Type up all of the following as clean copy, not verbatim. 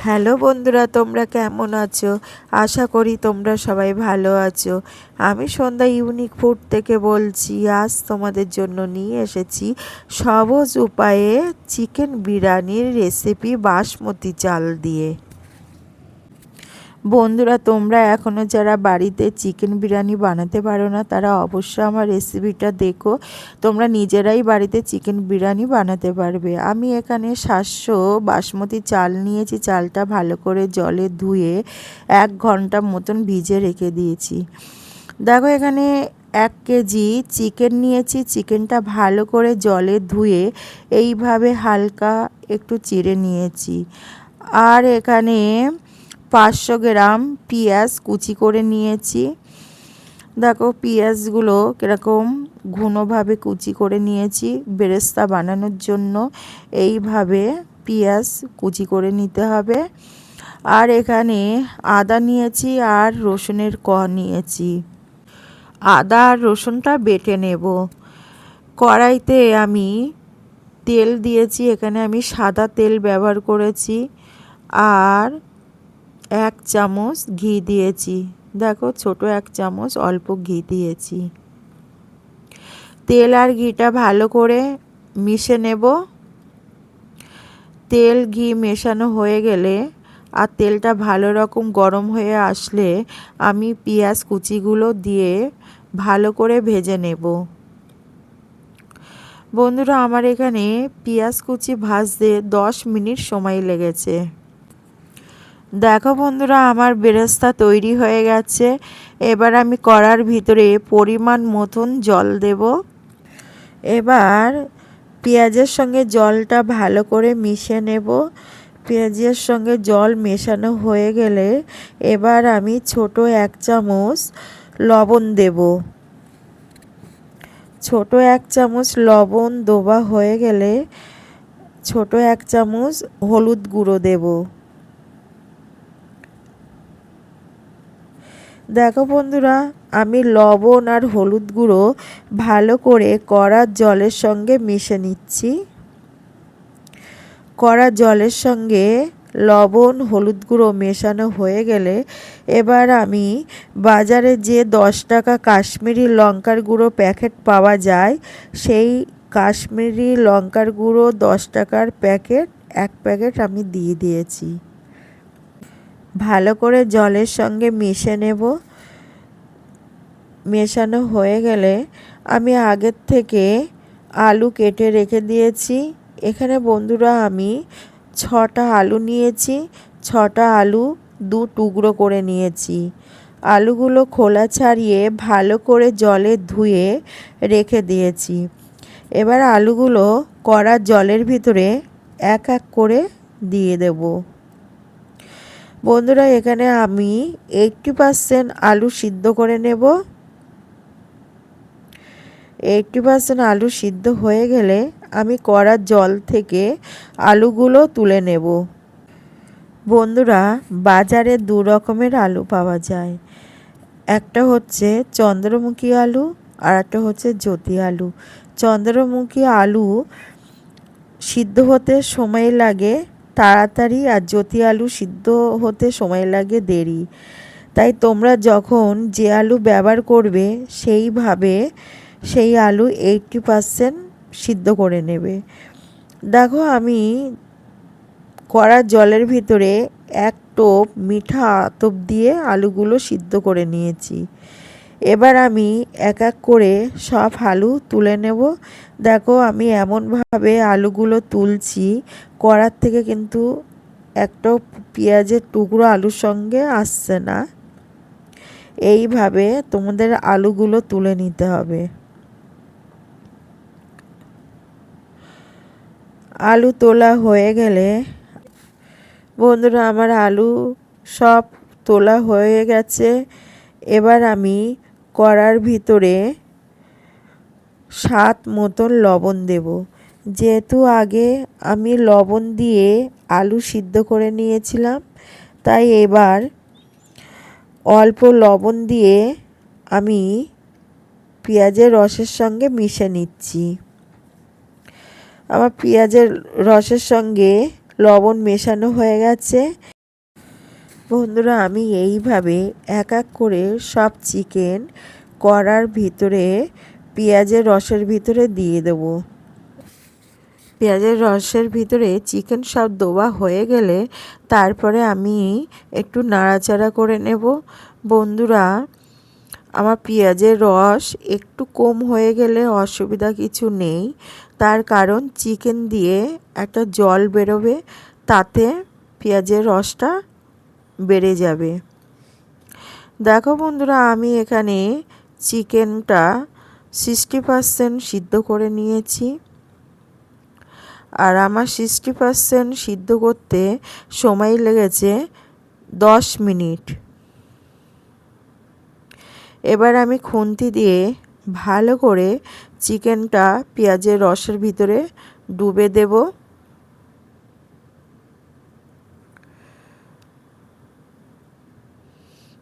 Hello বন্ধুরা, তোমরা কেমন আছো? আশা করি তোমরা সবাই ভালো আছো। আমি সন্ধ্যা ইউনিক ফুড থেকে বলছি। আজ তোমাদের জন্য নিয়ে এসেছি সহজ উপায়ে চিকেন বিরিয়ানির রেসিপি বাসমতি চাল দিয়ে। বন্ধুরা, তোমরা এখনও যারা বাড়িতে চিকেন বিরিয়ানি বানাতে পারো না তারা অবশ্যই আমার রেসিপিটা দেখো। তোমরা নিজেরাই বাড়িতে চিকেন বিরিয়ানি বানাতে পারবে। আমি এখানে 700 বাসমতি চাল নিয়েছি। চালটা ভালো করে জলে ধুয়ে 1 ঘন্টা মতন ভিজে রেখে দিয়েছি। দেখো, এখানে 1 কেজি চিকেন নিয়েছি। চিকেনটা ভালো করে জলে ধুয়ে এইভাবে হালকা একটু চিড়ে নিয়েছি। আর এখানে 500 গ্রাম পেঁয়াজ কুচি করে নিয়েছি। দেখো, পেঁয়াজগুলো কীরকম ঘনভাবে কুচি করে নিয়েছি বেরেস্তা বানানোর জন্য। এইভাবে পেঁয়াজ কুচি করে নিতে হবে। আর এখানে আদা নিয়েছি আর রসুনের কোয়া নিয়েছি। আদা আর রসুনটা বেটে নেব। কড়াইতে আমি তেল দিয়েছি। এখানে আমি সাদা তেল ব্যবহার করেছি আর 1 চামচ ঘি দিয়েছি। দেখো, ছোট 1 চামচ অল্প ঘি দিয়েছি। তেল আর ঘিটা ভালো করে মিশে নেব। তেল ঘি মেশানো হয়ে গেলে আর তেলটা ভালো রকম গরম হয়ে আসলে আমি পেঁয়াজ কুচিগুলো দিয়ে ভালো করে ভেজে নেব। বন্ধুরা, আমার এখানে পেঁয়াজ কুচি ভাজতে 10 মিনিট সময় লেগেছে। দেখো বন্ধুরা, আমার বেরেস্তা তৈরি হয়ে গেছে। এবার আমি কড়ার ভিতরে পরিমাণ মতন জল দেব। এবার পেঁয়াজের সঙ্গে জলটা ভালো করে মিশিয়ে নেব। পেঁয়াজের সঙ্গে জল মেশানো হয়ে গেলে এবার আমি ছোট 1 চামচ লবণ দেব। ছোট 1 চামচ লবণ দেওয়া হয়ে গেলে ছোট 1 চামচ হলুদ গুঁড়ো দেব। দেখো বন্ধুরা, আমি লবণ আর হলুদ গুঁড়ো ভালো করে কড়ার জলের সঙ্গে মিশে নিচ্ছি। কড়ার জলের সঙ্গে লবণ হলুদ গুঁড়ো মেশানো হয়ে গেলে এবার আমি বাজারে যে 10 টাকা কাশ্মীরি লঙ্কার গুঁড়ো প্যাকেট পাওয়া যায় সেই কাশ্মীরি লঙ্কার গুঁড়ো 10 টাকার প্যাকেট 1 প্যাকেট আমি দিয়ে দিয়েছি। ভালো করে জলের সঙ্গে মিশে নেব। মেশানো হয়ে গেলে আমি আগের থেকে আলু কেটে রেখে দিয়েছি। এখানে বন্ধুরা আমি 6টা আলু নিয়েছি। 6টা আলু 2 টুকরো করে নিয়েছি। আলুগুলো খোলা ছাড়িয়ে ভালো করে জলে ধুয়ে রেখে দিয়েছি। এবার আলুগুলো কড়ার জলের ভিতরে এক এক করে দিয়ে দেব। বন্ধুরা, এখানে আমি 80% আলু সিদ্ধ করে নেব। 80% আলু সিদ্ধ হয়ে গেলে আমি কড়ার জল থেকে আলুগুলো তুলে নেব। বন্ধুরা, বাজারে 2 রকমের আলু পাওয়া যায়। একটা হচ্ছে চন্দ্রমুখী আলু আর একটা হচ্ছে জ্যোতি আলু। চন্দ্রমুখী আলু সিদ্ধ হতে সময় লাগে তাড়াতাড়ি আর জ্যোতি আলু সিদ্ধ হতে সময় লাগে দেরি। তাই তোমরা যখন যে আলু ব্যবহার করবে সেইভাবে সেই আলু 80% সিদ্ধ করে নেবে। দেখো, আমি কড়ার জলের ভিতরে 1 টোপ মিঠা আতপ দিয়ে আলুগুলো সিদ্ধ করে নিয়েছি। এবার আমি এক এক করে সব আলু তুলে নেব। দেখো, আমি এমনভাবে আলুগুলো তুলছি কড়ার থেকে কিন্তু একটাও পেঁয়াজের টুকরো আলুর সঙ্গে আসছে না। এইভাবে তোমাদের আলুগুলো তুলে নিতে হবে। আলু তোলা হয়ে গেলে বন্ধুরা, আমার আলু সব তোলা হয়ে গেছে। এবার আমি কড়ার ভিতরে স্বাদ মতন লবণ দেব। যেহেতু আগে আমি লবণ দিয়ে আলু সিদ্ধ করে নিয়েছিলাম, তাই এবার অল্প লবণ দিয়ে আমি পেঁয়াজের রসের সঙ্গে মিশিয়ে নিচ্ছি। আমার পেঁয়াজের রসের সঙ্গে লবণ মেশানো হয়ে গেছে। বন্ধুরা আমি এইভাবে এক এক করে সব চিকেন কড়ার ভিতরে পেঁয়াজের রসের ভিতরে দিয়ে দেবো। পেঁয়াজের রসের ভিতরে চিকেন সব দেওয়া হয়ে গেলে তারপরে আমি একটু নাড়াচাড়া করে নেব। বন্ধুরা আমার পেঁয়াজের রস একটু কম হয়ে গেলে অসুবিধা কিছু নেই, তার কারণ চিকেন দিয়ে একটা জল বেরোবে, তাতে পেঁয়াজের রসটা বেড়ে যাবে। দেখো বন্ধুরা আমি এখানে চিকেনটা 60% সিদ্ধ করে নিয়েছি, আর আমার 60% সিদ্ধ করতে সময় লেগেছে 10 মিনিট। এবার আমি খুন্তি দিয়ে ভালো করে চিকেনটা পেঁয়াজের রসের ভিতরে ডুবে দেব।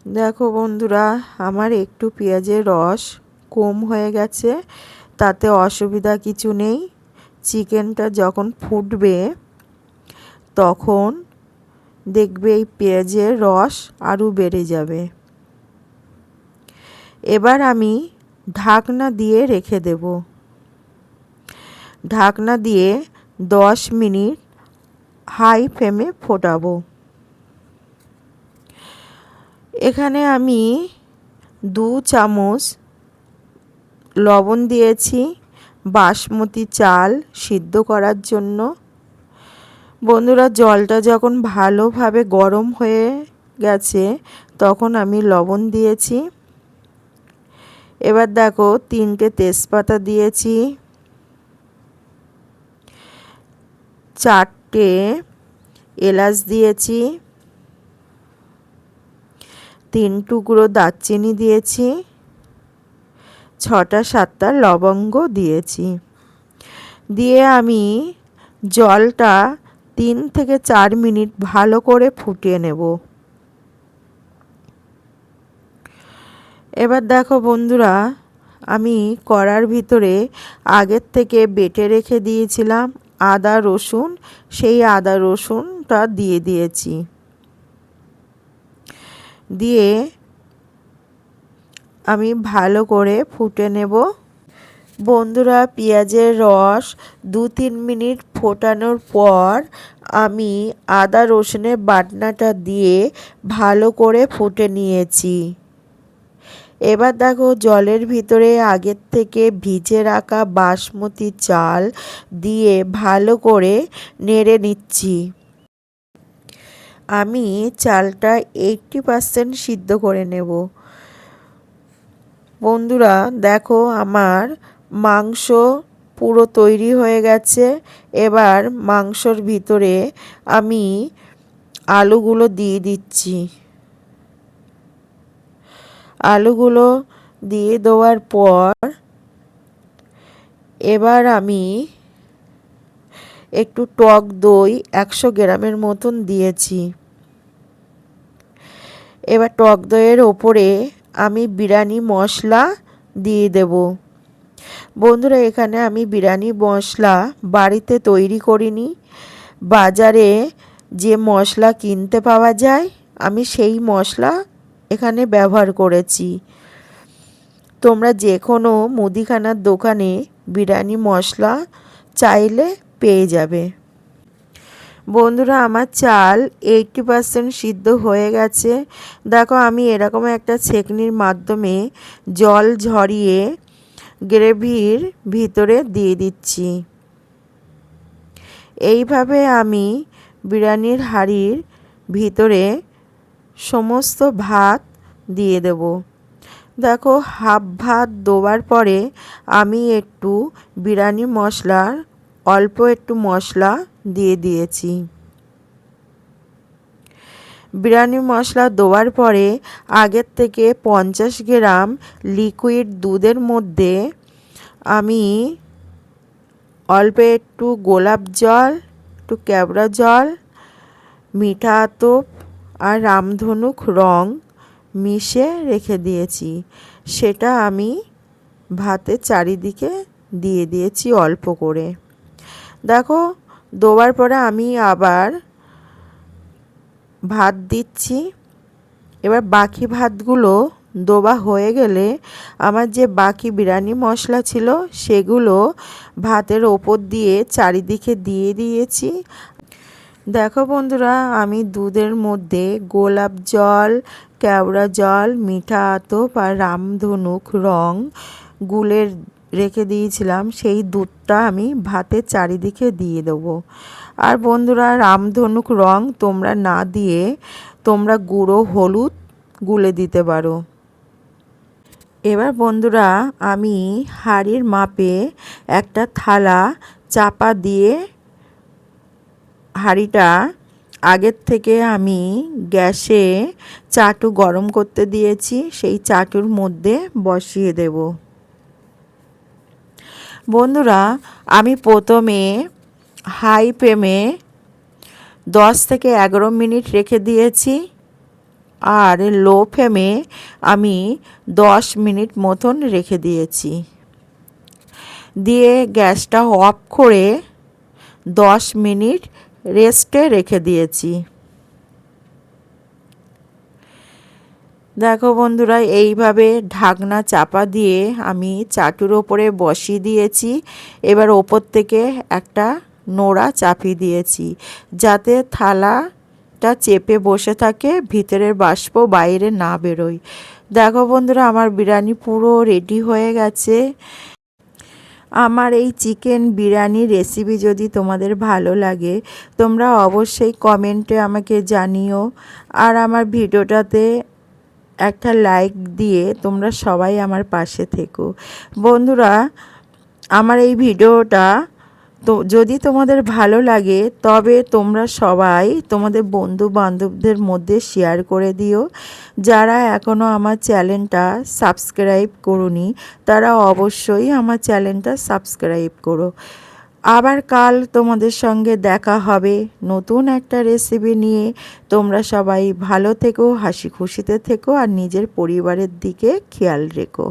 দেখো বন্ধুরা আমার একটু পেঁয়াজের রস কম হয়ে গেছে, তাতে অসুবিধা কিছু নেই। চিকেনটা যখন ফুটবে তখন দেখবে এই পেঁয়াজের রস আরও বেড়ে যাবে। এবার আমি ঢাকনা দিয়ে রেখে দেব। ঢাকনা দিয়ে 10 মিনিট হাই ফ্লেমে ফোটাবো। এখানে আমি 2 চামচ লবণ দিয়েছি বাসমতি চাল সিদ্ধ করার জন্য। বন্ধুরা জলটা যখন ভালোভাবে গরম হয়ে গেছে তখন আমি লবণ দিয়েছি। এবার দেখো 3টে তেজপাতা দিয়েছি, 4টে এলাচ দিয়েছি, 3 টুকরো দারচিনি দিয়েছি, 6টা 7টা লবঙ্গ দিয়েছি। দিয়ে আমি জলটা 3 থেকে 4 মিনিট ভালো করে ফুটিয়ে নেব। এবার দেখো বন্ধুরা আমি কড়ার ভিতরে আগের থেকে বেটে রেখে দিয়েছিলাম আদা রসুন, সেই আদা রসুনটা দিয়ে দিয়েছি। দিয়ে আমি ভালো করে ফুটে নেব। বন্ধুরা পেঁয়াজের রস 2-3 মিনিট ফোটানোর পর আমি আদা রসুনের বাটনাটা দিয়ে ভালো করে ফুটে নিয়েছি। এবার দেখো জলের ভিতরে আগের থেকে ভিজে রাখা বাসমতি চাল দিয়ে ভালো করে নেড়ে নিচ্ছি। আমি চালটা 80% সিদ্ধ করে নেব। বন্ধুরা দেখো আমার মাংস পুরো তৈরি হয়ে গেছে। এবার মাংসর ভিতরে আমি আলুগুলো দিয়ে দিচ্ছি। আলুগুলো দিয়ে দেওয়ার পর এবার আমি একটু টক দই 100 গ্রামের মতন দিয়েছি। এবার টক দইয়ের ওপরে আমি বিরিয়ানি মশলা দিয়ে দেব। বন্ধুরা এখানে আমি বিরিয়ানি মশলা বাড়িতে তৈরি করিনি, বাজারে যে মশলা কিনতে পাওয়া যায় আমি সেই মশলা এখানে ব্যবহার করেছি। তোমরা যে কোনো মুদিখানার দোকানে বিরিয়ানি মশলা চাইলে পেয়ে যাবে। বন্ধুরা আমার চাল 80% সিদ্ধ হয়ে গেছে। দেখো আমি এরকম একটা ছেঁকনির মাধ্যমে জল ঝরিয়ে গ্রেভির ভিতরে দিয়ে দিচ্ছি। এইভাবে আমি বিরিয়ানির হাঁড়ির ভিতরে সমস্ত ভাত দিয়ে দেব। দেখো হাফ ভাত দেওয়ার পরে আমি একটু বিরিয়ানি মশলার অল্প একটু মশলা দিয়ে দিয়েছি। বিরিয়ানি মশলা দেওয়ার পরে আগের থেকে 50 গ্রাম লিকুইড দুধের মধ্যে আমি অল্প একটু গোলাপ জল, একটু কেওড়া জল, মিঠা আতপ আর রামধনুক রং মিশিয়ে রেখে দিয়েছি। সেটা আমি ভাতের চারিদিকে দিয়ে দিয়েছি অল্প করে। দেখো দেওয়ার পরে আমি আবার ভাত দিচ্ছি। এবার বাকি ভাতগুলো দোবা হয়ে গেলে আমার যে বাকি বিরিয়ানি মশলা ছিল সেগুলো ভাতের ওপর দিয়ে চারিদিকে দিয়ে দিয়েছি। দেখো বন্ধুরা, আমি দুধের মধ্যে গোলাপ জল, কেওড়া জল, মিঠা আতপ আর রামধনুক রং গুলের রেখে দিয়েছিলাম, সেই দুধটা আমি ভাতের চারিদিকে দিয়ে দেবো। আর বন্ধুরা, রামধনুক রং তোমরা না দিয়ে তোমরা গুঁড়ো হলুদ গুলে দিতে পারো। এবার বন্ধুরা, আমি হাঁড়ির মাপে একটা থালা চাপা দিয়ে হাঁড়িটা আগের থেকে আমি গ্যাসে চাটু গরম করতে দিয়েছি, সেই চাটুর মধ্যে বসিয়ে দেব। বন্ধুরা, আমি প্রথমে হাই ফ্লেমে 10 থেকে 11 মিনিট রেখে দিয়েছি, আর লো ফ্লেমে আমি 10 মিনিট মতন রেখে দিয়েছি। দিয়ে গ্যাসটা অফ করে 10 মিনিট রেস্টে রেখে দিয়েছি। দেখো বন্ধুরা, এইভাবে ঢাকনা চাপা দিয়ে আমি চাটুর ওপরে বসিয়ে দিয়েছি। এবার ওপর থেকে একটা নোড়া চাপিয়ে দিয়েছি, যাতে থালাটা চেপে বসে থাকে, ভিতরের বাষ্প বাইরে না বেরোয়। দেখো বন্ধুরা, আমার বিরিয়ানি পুরো রেডি হয়ে গেছে। আমার এই চিকেন বিরিয়ানি রেসিপি যদি তোমাদের ভালো লাগে, তোমরা অবশ্যই কমেন্টে আমাকে জানিও। আর আমার ভিডিওটাতে একটা লাইক দিয়ে তোমরা সবাই আমার পাশে থেকো। বন্ধুরা, আমার এই ভিডিওটা তো যদি তোমাদের ভালো লাগে, তবে তোমরা সবাই তোমাদের বন্ধু বান্ধবদের মধ্যে শেয়ার করে দিও। যারা এখনও আমার চ্যানেলটা সাবস্ক্রাইব করোনি, তারা অবশ্যই আমার চ্যানেলটা সাবস্ক্রাইব করো। আবার কাল তোমাদের সঙ্গে দেখা হবে নতুন একটা রেসিপি নিয়ে। তোমরা সবাই ভালো থেকো, হাসি খুশিতে থেকো, আর নিজের পরিবারের দিকে খেয়াল রেখো।